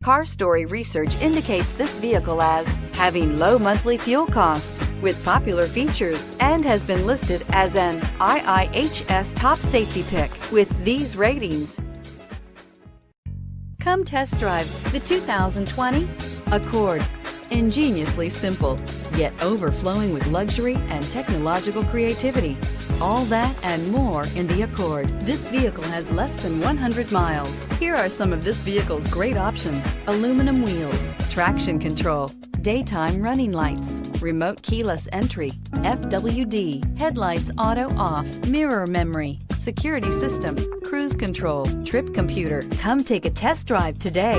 Car Story research indicates this vehicle as having low monthly fuel costs with popular features and has been listed as an IIHS top safety pick with these ratings. Come test drive the 2020 Accord. Ingeniously simple, yet overflowing with luxury and technological creativity. All that and more in the Accord. This vehicle has less than 100 miles. Here are some of this vehicle's great options: aluminum wheels, traction control, daytime running lights, remote keyless entry, FWD, headlights auto off, mirror memory, security system, cruise control, trip computer. Come take a test drive today.